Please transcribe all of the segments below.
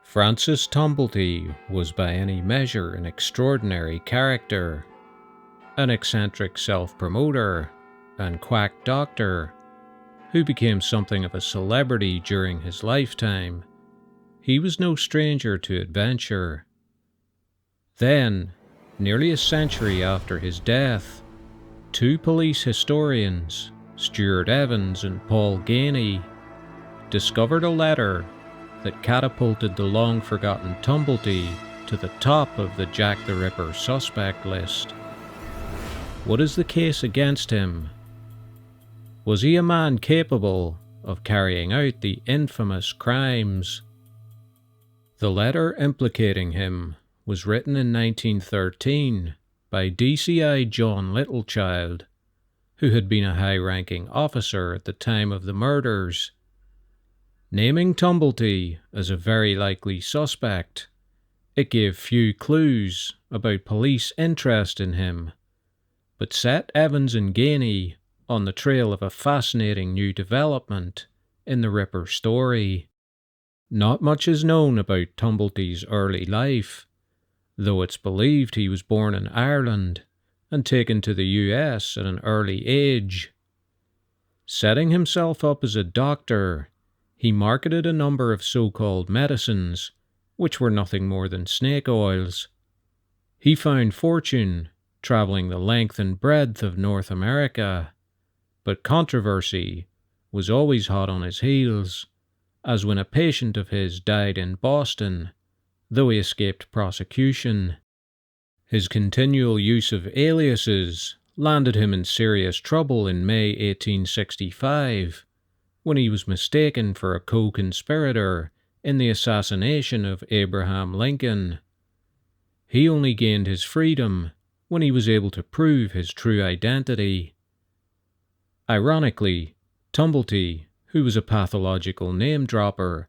Francis Tumblety was by any measure an extraordinary character, an eccentric self-promoter and quack doctor who became something of a celebrity during his lifetime. He was no stranger to adventure. Then, nearly a century after his death, two police historians, Stuart Evans and Paul Gainey, discovered a letter that catapulted the long-forgotten Tumblety to the top of the Jack the Ripper suspect list. What is the case against him? Was he a man capable of carrying out the infamous crimes? The letter implicating him was written in 1913 by DCI John Littlechild, who had been a high-ranking officer at the time of the murders. Naming Tumblety as a very likely suspect, it gave few clues about police interest in him, but set Evans and Gainey on the trail of a fascinating new development in the Ripper story. Not much is known about Tumblety's early life, though it's believed he was born in Ireland and taken to the US at an early age. Setting himself up as a doctor, he marketed a number of so-called medicines, which were nothing more than snake oils. He found fortune traveling the length and breadth of North America, but controversy was always hot on his heels, as when a patient of his died in Boston, though he escaped prosecution. His continual use of aliases landed him in serious trouble in May 1865, when he was mistaken for a co-conspirator in the assassination of Abraham Lincoln. He only gained his freedom when he was able to prove his true identity. Ironically, Tumblety, who was a pathological name-dropper,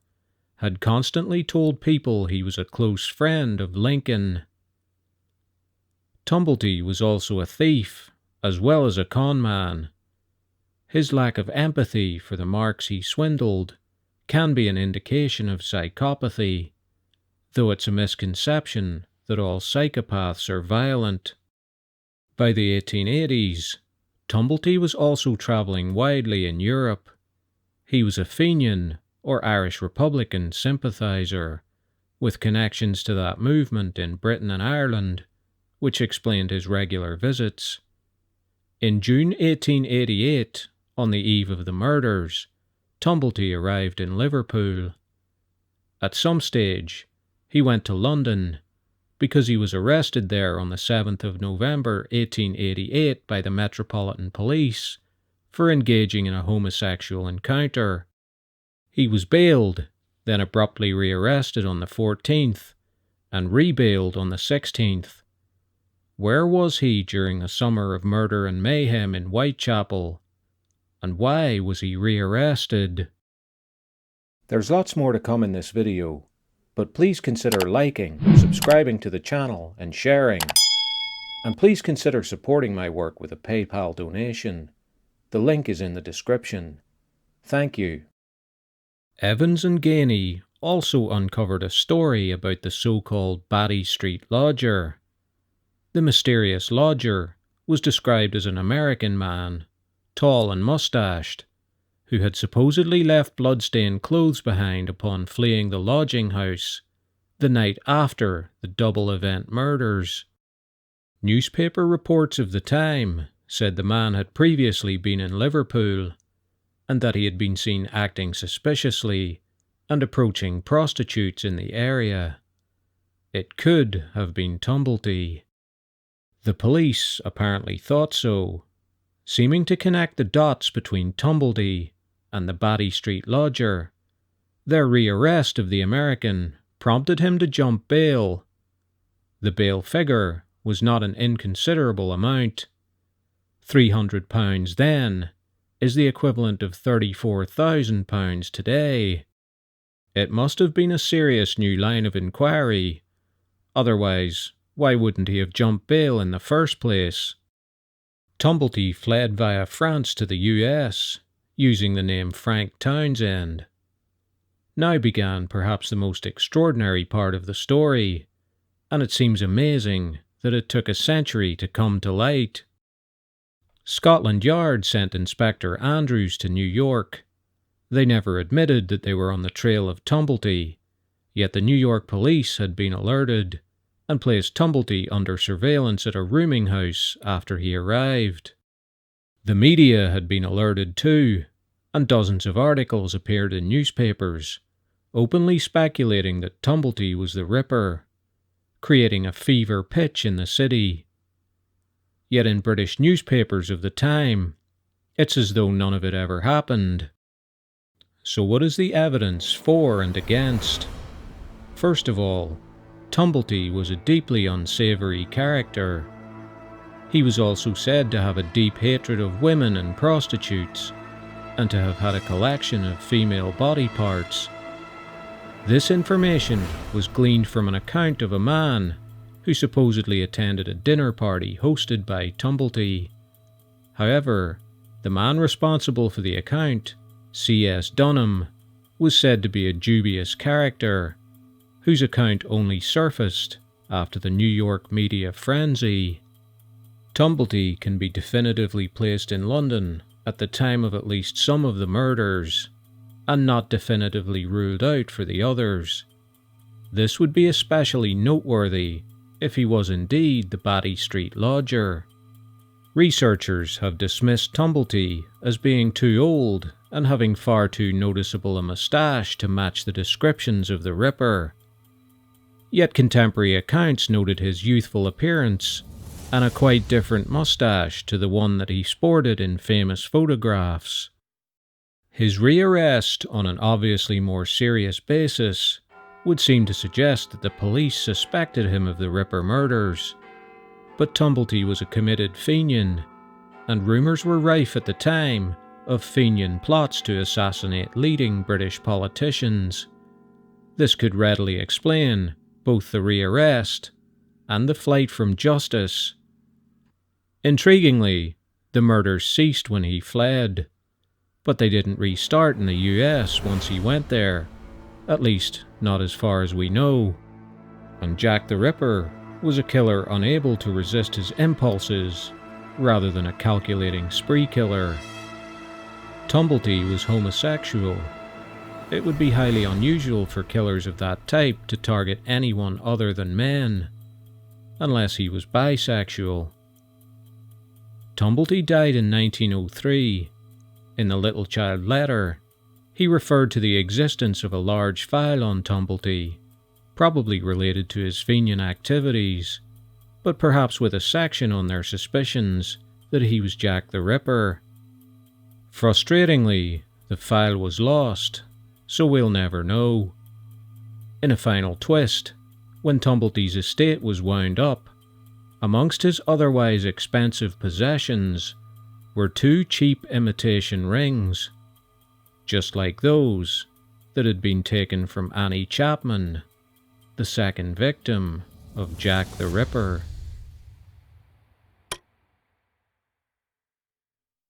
had constantly told people he was a close friend of Lincoln. Tumblety was also a thief, as well as a con man. His lack of empathy for the marks he swindled can be an indication of psychopathy, though it's a misconception that all psychopaths are violent. By the 1880s, Tumblety was also travelling widely in Europe. He was a Fenian, or Irish Republican, sympathiser, with connections to that movement in Britain and Ireland, which explained his regular visits. In June 1888, on the eve of the murders, Tumblety arrived in Liverpool. At some stage, he went to London, because he was arrested there on the 7th of November 1888 by the Metropolitan Police for engaging in a homosexual encounter. He was bailed, then abruptly rearrested on the 14th, and rebailed on the 16th. Where was he during the summer of murder and mayhem in Whitechapel? And why was he rearrested? There's lots more to come in this video, but please consider liking, subscribing to the channel, and sharing. And please consider supporting my work with a PayPal donation. The link is in the description. Thank you. Evans and Gainey also uncovered a story about the so-called Batty Street Lodger. The mysterious lodger was described as an American man, tall and mustached, who had supposedly left blood-stained clothes behind upon fleeing the lodging house the night after the double event murders. Newspaper reports of the time said the man had previously been in Liverpool, and that he had been seen acting suspiciously and approaching prostitutes in the area. It could have been Tumblety. The police apparently thought so, seeming to connect the dots between Tumblety and the Batty Street Lodger. Their rearrest of the American prompted him to jump bail. The bail figure was not an inconsiderable amount. £300 then is the equivalent of £34,000 today. It must have been a serious new line of inquiry. Otherwise, why wouldn't he have jumped bail in the first place? Tumblety fled via France to the US, using the name Frank Townsend. Now began perhaps the most extraordinary part of the story, and it seems amazing that it took a century to come to light. Scotland Yard sent Inspector Andrews to New York. They never admitted that they were on the trail of Tumblety, yet the New York police had been alerted and placed Tumblety under surveillance at a rooming house after he arrived. The media had been alerted too, and dozens of articles appeared in newspapers, openly speculating that Tumblety was the Ripper, creating a fever pitch in the city. Yet in British newspapers of the time, it's as though none of it ever happened. So what is the evidence for and against? First of all, Tumblety was a deeply unsavoury character. He was also said to have a deep hatred of women and prostitutes, and to have had a collection of female body parts. This information was gleaned from an account of a man who supposedly attended a dinner party hosted by Tumblety. However, the man responsible for the account, C.S. Dunham, was said to be a dubious character, whose account only surfaced after the New York media frenzy. Tumblety can be definitively placed in London at the time of at least some of the murders, and not definitively ruled out for the others. This would be especially noteworthy if he was indeed the Batty Street lodger. Researchers have dismissed Tumblety as being too old and having far too noticeable a moustache to match the descriptions of the Ripper. Yet contemporary accounts noted his youthful appearance and a quite different moustache to the one that he sported in famous photographs. His rearrest on an obviously more serious basis would seem to suggest that the police suspected him of the Ripper murders, but Tumblety was a committed Fenian, and rumours were rife at the time of Fenian plots to assassinate leading British politicians. This could readily explain both the rearrest and the flight from justice. Intriguingly, the murders ceased when he fled, but they didn't restart in the US once he went there, at least not as far as we know, and Jack the Ripper was a killer unable to resist his impulses rather than a calculating spree killer. Tumblety was homosexual. It would be highly unusual for killers of that type to target anyone other than men, unless he was bisexual. Tumblety died in 1903. In the Little Child letter, he referred to the existence of a large file on Tumblety, probably related to his Fenian activities, but perhaps with a section on their suspicions that he was Jack the Ripper. Frustratingly, the file was lost, so we'll never know. In a final twist, when Tumblety's estate was wound up, amongst his otherwise expensive possessions were 2 cheap imitation rings, just like those that had been taken from Annie Chapman, the second victim of Jack the Ripper.